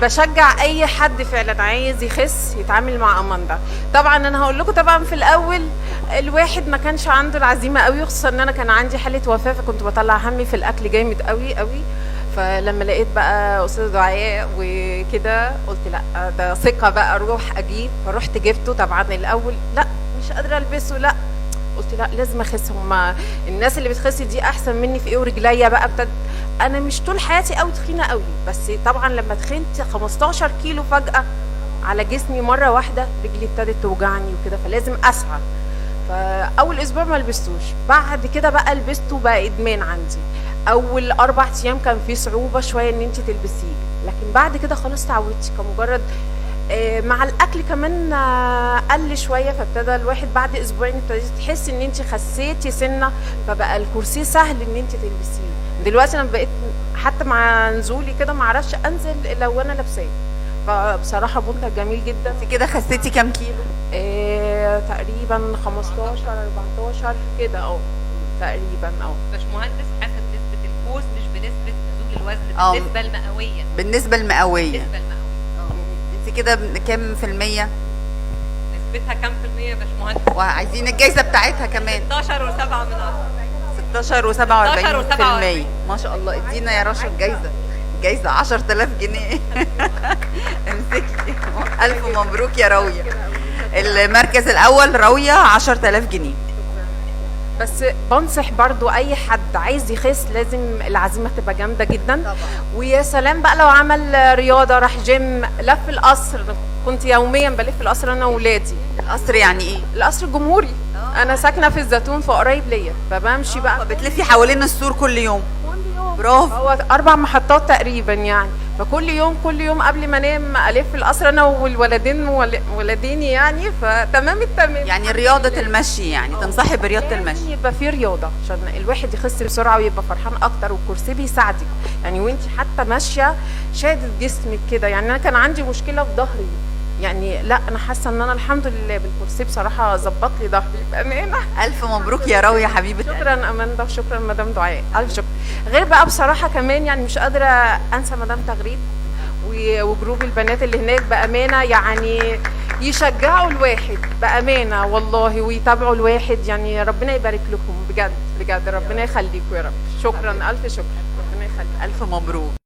بشجع اي حد فعلا عايز يخس يتعامل مع اماندا. طبعا انا هقول لكم، طبعا في الاول الواحد ما كانش عنده العزيمه قوي، خصوصا ان انا كان عندي حاله وفاه، فكنت بطلع همي في الاكل جامد قوي قوي. فلما لقيت بقى استاذ دعاء وكده قلت لا، ده ثقه بقى، اروح اجيب. فرحت جبته. طبعا الاول لا، مش قادره البسه، لا قلت لا لازم اخس. هما الناس اللي بتخس دي احسن مني في ايه؟ ورجليا بقى انا مش طول حياتي قوي تخينه قوي، بس طبعا لما تخنت 15 كيلو فجاه على جسمي مره واحده، رجلي ابتدت توجعني وكده، فلازم اسعى. فاول اسبوع ما لبستوش، بعد كده بقى لبسته، بقى ادمان عندي. اول 4 ايام كان في صعوبه شويه ان انت تلبسيه، لكن بعد كده خلاص اتعودتي. كمجرد مع الاكل كمان قل شويه، فابتدى الواحد بعد اسبوعين ابتديتي تحسي ان انت خسيتي سنه، فبقى الكرسي سهل ان انت تلبسيه. دلوقتي انا بقيت حتى مع نزولي كده ما اعرفش انزل الا وانا لابساه. فبصراحه منتج جميل جدا. انت كده خسيتي كام كيلو؟ تقريبا 15 14 كده تقريبا. باشمهندس حسب نسبه الكوز مش بنسبه نزول الوزن، بالنسبه المئويه. بالنسبه المئويه. بالنسبه المئويه. انت كده كام في المية؟ نسبتها كام في المية يا باشمهندس؟ وعايزين الجايزه بتاعتها كمان. 16.7 16.47%. ما شاء الله. ادينا يا رشا الجايزه 10000 جنيه. امسكي. الف مبروك يا راويه. المركز الاول راويه 10000 جنيه. بس بنصح برضو اي حد عايز يخس لازم العزيمه تبقى جامده جدا طبعا. ويا سلام بقى لو عمل رياضه، راح جيم، لف القصر. كنت يوميا بلف القصر انا واولادي. القصر يعني ايه؟ القصر الجمهوري. انا ساكنه في الزيتون، فقريب ليا، فبمشي بقى. بتلفي حوالين السور كل يوم؟ برافو. هو 4 محطات تقريبا يعني. فكل يوم قبل ما انام الف القصر انا والولدين ولديني يعني. فتمام التمام. يعني رياضه المشي، يعني تنصحي برياضه المشي؟ يبقى في رياضه عشان الواحد يخس بسرعه ويبقى فرحان اكتر، والكرسي بيساعدك يعني. وانت حتى ماشيه شادد جسمك كده يعني. انا كان عندي مشكله في ظهري يعني، لا انا حاسه ان انا الحمد لله بالكرسي بصراحه ظبط لي ظهري بامانه. الف مبروك يا راويه حبيبه. شكرا اماندا وشكرا مدام دعاء، الف شكر. غير بقى بصراحه كمان يعني مش قادره انسى مدام تغريد وجروب البنات اللي هناك بامانه يعني، يشجعوا الواحد بامانه والله، ويتابعوا الواحد يعني. ربنا يبارك لكم بجد بجد، ربنا يخليكم يا رب. شكرا، الف شكر، ربنا يخليك. الف مبروك.